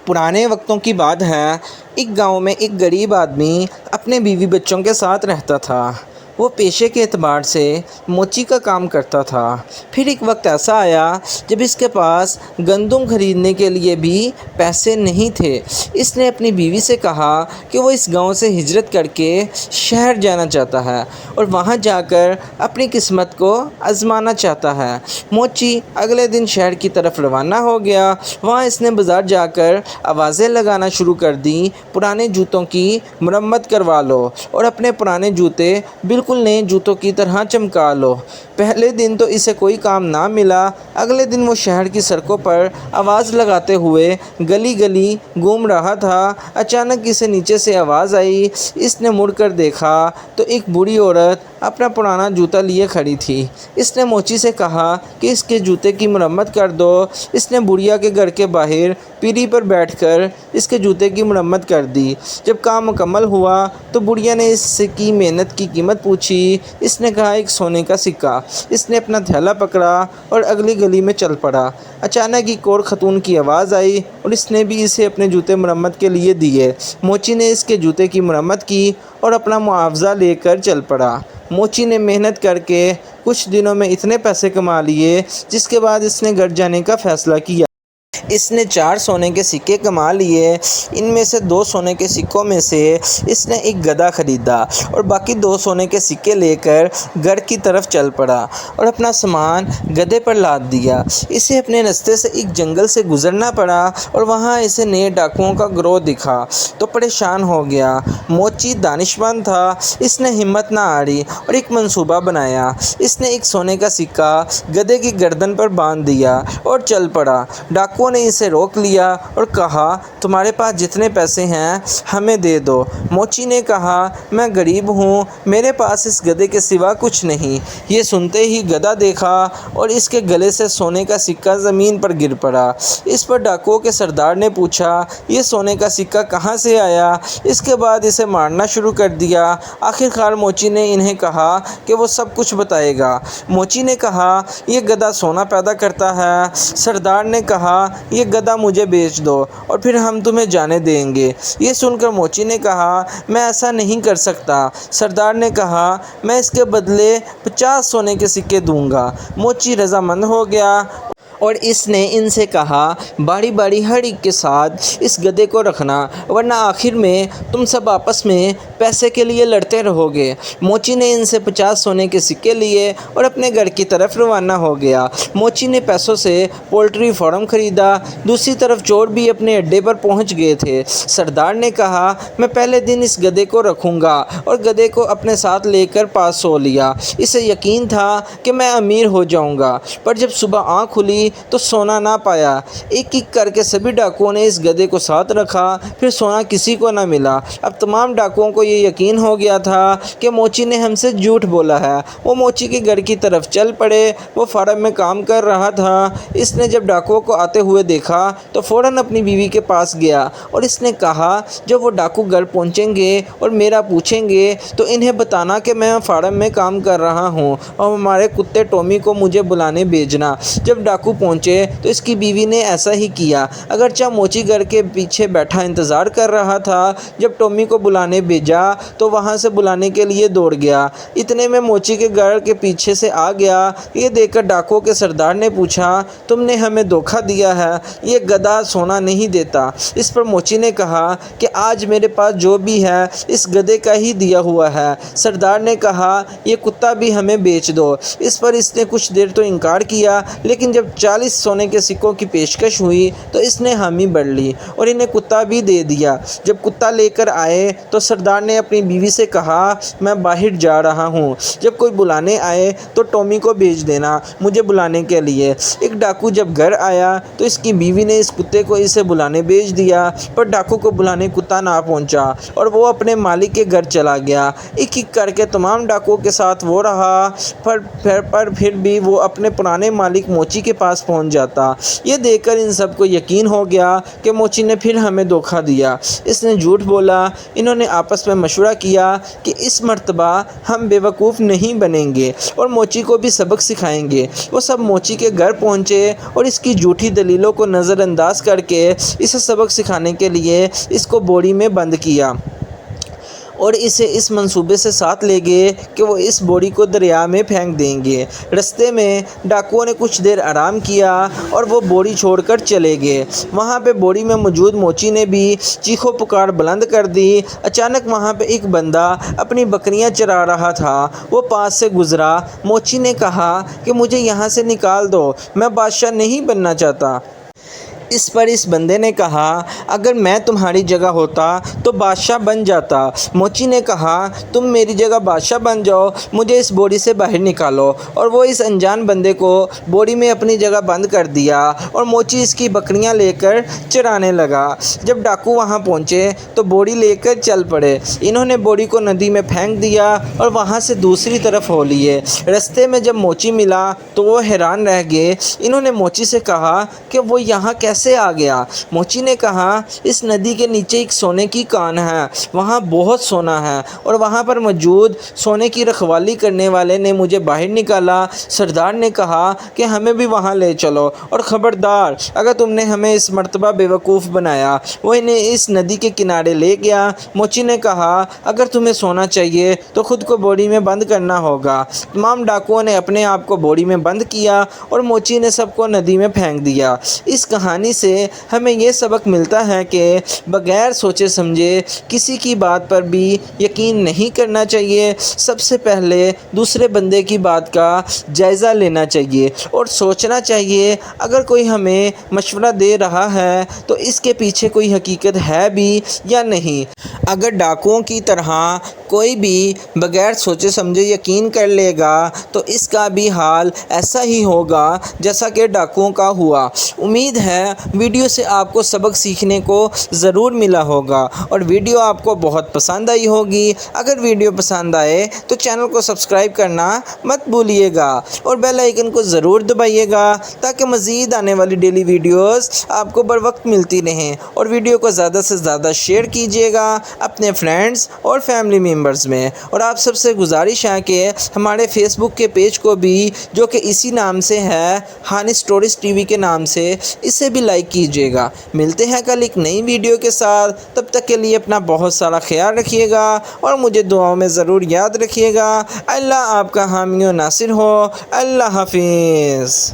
پرانے وقتوں کی بات ہے۔ ایک گاؤں میں ایک غریب آدمی اپنے بیوی بچوں کے ساتھ رہتا تھا۔ وہ پیشے کے اعتبار سے موچی کا کام کرتا تھا۔ پھر ایک وقت ایسا آیا جب اس کے پاس گندم خریدنے کے لیے بھی پیسے نہیں تھے۔ اس نے اپنی بیوی سے کہا کہ وہ اس گاؤں سے ہجرت کر کے شہر جانا چاہتا ہے اور وہاں جا کر اپنی قسمت کو آزمانا چاہتا ہے۔ موچی اگلے دن شہر کی طرف روانہ ہو گیا۔ وہاں اس نے بازار جا کر آوازیں لگانا شروع کر دیں، پرانے جوتوں کی مرمت کروا لو اور اپنے پرانے جوتے بالکل نئے جوتوں کی طرح چمکا لو۔ پہلے دن تو اسے کوئی کام نہ ملا۔ اگلے دن وہ شہر کی سڑکوں پر آواز لگاتے ہوئے گلی گلی گھوم رہا تھا۔ اچانک اسے نیچے سے آواز آئی۔ اس نے مڑ کر دیکھا تو ایک بوڑھی عورت اپنا پرانا جوتا لیے کھڑی تھی۔ اس نے موچی سے کہا کہ اس کے جوتے کی مرمت کر دو۔ اس نے بڑھیا کے گھر کے باہر پیڑھی پر بیٹھ کر اس کے جوتے کی مرمت کر دی۔ جب کام مکمل ہوا تو بڑھیا نے اس کی محنت کی قیمت پوچھی۔ اس نے کہا ایک سونے کا سکہ۔ اس نے اپنا تھیلا پکڑا اور اگلی گلی میں چل پڑا۔ اچانک ایک اور خاتون کی آواز آئی اور اس نے بھی اسے اپنے جوتے مرمت کے لیے دیے۔ موچی نے اس کے جوتے کی مرمت کی اور اپنا معاوضہ لے کر چل پڑا۔ موچی نے محنت کر کے کچھ دنوں میں اتنے پیسے کما لیے جس کے بعد اس نے گھر جانے کا فیصلہ کیا۔ اس نے 4 سونے کے سکے کما لیے۔ ان میں سے 2 سونے کے سکوں میں سے اس نے ایک گدھا خریدا اور باقی 2 سونے کے سکے لے کر گھر کی طرف چل پڑا اور اپنا سامان گدھے پر لاد دیا۔ اسے اپنے راستے سے ایک جنگل سے گزرنا پڑا اور وہاں اسے نئے ڈاکوؤں کا گروہ دکھا تو پریشان ہو گیا۔ موچی دانشمند تھا۔ اس نے ہمت نہ ہاری اور ایک منصوبہ بنایا۔ اس نے ایک سونے کا سکہ گدھے کی گردن پر باندھ دیا اور چل پڑا۔ ڈاکوؤں نے اسے روک لیا اور کہا تمہارے پاس جتنے پیسے ہیں ہمیں دے دو۔ موچی نے کہا میں غریب ہوں، میرے پاس اس گدھے کے سوا کچھ نہیں۔ یہ سنتے ہی گدھا دیکھا اور اس کے گلے سے سونے کا سکہ زمین پر گر پڑا۔ اس پر ڈاکوؤں کے سردار نے پوچھا یہ سونے کا سکہ کہاں سے آیا؟ اس کے بعد اسے مارنا شروع کر دیا۔ آخرکار موچی نے انہیں کہا کہ وہ سب کچھ بتائے گا۔ موچی نے کہا یہ گدھا سونا پیدا کرتا ہے۔ سردار نے کہا یہ گدھا مجھے بیچ دو اور پھر ہم تمہیں جانے دیں گے۔ یہ سن کر موچی نے کہا میں ایسا نہیں کر سکتا۔ سردار نے کہا میں اس کے بدلے 50 سونے کے سکے دوں گا۔ موچی رضامند ہو گیا اور اس نے ان سے کہا باری باری ہر ایک کے ساتھ اس گدھے کو رکھنا ورنہ آخر میں تم سب آپس میں پیسے کے لیے لڑتے رہو گے۔ موچی نے ان سے 50 سونے کے سکے لیے اور اپنے گھر کی طرف روانہ ہو گیا۔ موچی نے پیسوں سے پولٹری فارم خریدا۔ دوسری طرف چور بھی اپنے اڈے پر پہنچ گئے تھے۔ سردار نے کہا میں پہلے دن اس گدھے کو رکھوں گا اور گدھے کو اپنے ساتھ لے کر پاس سو لیا۔ اسے یقین تھا کہ میں امیر ہو جاؤں گا، پر جب صبح آنکھ کھلی تو سونا نہ پایا۔ ایک ایک کر کے سبھی ڈاکوؤں نے اس گدھے کو ساتھ رکھا، پھر سونا کسی کو نہ ملا۔ اب تمام ڈاکوؤں کو یہ یقین ہو گیا تھا کہ موچی نے ہم سے جھوٹ بولا ہے۔ وہ موچی کے گھر کی طرف چل پڑے۔ وہ فارم میں کام کر رہا تھا۔ اس نے جب ڈاکوؤں کو آتے ہوئے دیکھا تو فوراً اپنی بیوی کے پاس گیا اور اس نے کہا جب وہ ڈاکو گھر پہنچیں گے اور میرا پوچھیں گے تو انہیں بتانا کہ میں فارم میں کام کر رہا ہوں اور ہمارے کتے ٹومی کو مجھے بلانے بھیجنا۔ جب ڈاکو پہنچے تو اس کی بیوی نے ایسا ہی کیا، اگرچہ موچی گھر کے پیچھے بیٹھا انتظار کر رہا تھا۔ جب ٹومی کو بلانے بھیجا تو وہاں سے بلانے کے لیے دوڑ گیا۔ اتنے میں موچی کے گھر کے پیچھے سے آ گیا۔ یہ دیکھ کر ڈاکوؤں کے سردار نے پوچھا تم نے ہمیں دھوکہ دیا ہے، یہ گدھا سونا نہیں دیتا۔ اس پر موچی نے کہا کہ آج میرے پاس جو بھی ہے اس گدھے کا ہی دیا ہوا ہے۔ سردار نے کہا یہ کتا بھی ہمیں بیچ دو۔ اس پر اس نے کچھ دیر تو انکار کیا، لیکن جب 40 سونے کے سکوں کی پیشکش ہوئی تو اس نے حامی بھر لی اور انہیں کتا بھی دے دیا۔ جب کتا لے کر آئے تو سردار نے اپنی بیوی سے کہا میں باہر جا رہا ہوں، جب کوئی بلانے آئے تو ٹومی کو بھیج دینا مجھے بلانے کے لیے۔ ایک ڈاکو جب گھر آیا تو اس کی بیوی نے اس کتے کو اسے بلانے بھیج دیا، پر ڈاکو کو بلانے کتا نہ پہنچا اور وہ اپنے مالک کے گھر چلا گیا۔ ایک ایک کر کے تمام ڈاکوؤں کے ساتھ وہ رہا، پر پھر بھی وہ اپنے پرانے مالک موچی کے پاس پاس پہنچ جاتا۔ یہ دیکھ کر ان سب کو یقین ہو گیا کہ موچی نے پھر ہمیں دھوکہ دیا، اس نے جھوٹ بولا۔ انہوں نے آپس میں مشورہ کیا کہ اس مرتبہ ہم بے وقوف نہیں بنیں گے اور موچی کو بھی سبق سکھائیں گے۔ وہ سب موچی کے گھر پہنچے اور اس کی جھوٹی دلیلوں کو نظر انداز کر کے اسے سبق سکھانے کے لیے اس کو بوری میں بند کیا اور اسے اس منصوبے سے ساتھ لے گئے کہ وہ اس بوری کو دریا میں پھینک دیں گے۔ رستے میں ڈاکوؤں نے کچھ دیر آرام کیا اور وہ بوری چھوڑ کر چلے گئے۔ وہاں پہ بوری میں موجود موچی نے بھی چیخو پکار بلند کر دی۔ اچانک وہاں پہ ایک بندہ اپنی بکریاں چرا رہا تھا، وہ پاس سے گزرا۔ موچی نے کہا کہ مجھے یہاں سے نکال دو، میں بادشاہ نہیں بننا چاہتا۔ اس پر اس بندے نے کہا اگر میں تمہاری جگہ ہوتا تو بادشاہ بن جاتا۔ موچی نے کہا تم میری جگہ بادشاہ بن جاؤ، مجھے اس بوری سے باہر نکالو، اور وہ اس انجان بندے کو بوری میں اپنی جگہ بند کر دیا اور موچی اس کی بکریاں لے کر چرانے لگا۔ جب ڈاکو وہاں پہنچے تو بوری لے کر چل پڑے۔ انہوں نے بوری کو ندی میں پھینک دیا اور وہاں سے دوسری طرف ہو لیے۔ رستے میں جب موچی ملا تو وہ حیران رہ گئے۔ انہوں نے موچی سے کہا کہ وہ یہاں کیسے آ گیا؟ موچی نے کہا اس ندی کے نیچے ایک سونے کی کان ہے، وہاں بہت سونا ہے اور وہاں پر موجود سونے کی رکھوالی کرنے والے نے مجھے باہر نکالا۔ سردار نے کہا کہ ہمیں بھی وہاں لے چلو اور خبردار اگر تم نے ہمیں اس مرتبہ بے وقوف بنایا۔ وہ انہیں اس ندی کے کنارے لے گیا۔ موچی نے کہا اگر تمہیں سونا چاہیے تو خود کو بوری میں بند کرنا ہوگا۔ تمام ڈاکوؤں نے اپنے آپ کو بوری میں بند کیا اور موچی نے سب کو ندی میں پھینک دیا۔ اس کہانی سے ہمیں یہ سبق ملتا ہے کہ بغیر سوچے سمجھے کسی کی بات پر بھی یقین نہیں کرنا چاہیے۔ سب سے پہلے دوسرے بندے کی بات کا جائزہ لینا چاہیے اور سوچنا چاہیے اگر کوئی ہمیں مشورہ دے رہا ہے تو اس کے پیچھے کوئی حقیقت ہے بھی یا نہیں۔ اگر ڈاکوؤں کی طرح کوئی بھی بغیر سوچے سمجھے یقین کر لے گا تو اس کا بھی حال ایسا ہی ہوگا جیسا کہ ڈاکوؤں کا ہوا۔ امید ہے ویڈیو سے آپ کو سبق سیکھنے کو ضرور ملا ہوگا اور ویڈیو آپ کو بہت پسند آئی ہوگی۔ اگر ویڈیو پسند آئے تو چینل کو سبسکرائب کرنا مت بھولیے گا اور بیل آئیکن کو ضرور دبائیے گا تاکہ مزید آنے والی ڈیلی ویڈیوز آپ کو بر وقت ملتی رہیں، اور ویڈیو کو زیادہ سے زیادہ شیئر کیجیے گا اپنے فرینڈز اور فیملی ممبرز میں۔ اور آپ سب سے گزارش ہے کہ ہمارے فیس بک کے پیج کو بھی، جو کہ اسی نام سے ہے، ہانی سٹوریز ٹی وی کے نام سے، اسے بھی لائک کیجیے گا۔ ملتے ہیں کل ایک نئی ویڈیو کے ساتھ، تب تک کے لیے اپنا بہت سارا خیال رکھیے گا اور مجھے دعاؤں میں ضرور یاد رکھیے گا۔ اللہ آپ کا حامی و ناصر ہو۔ اللہ حافظ۔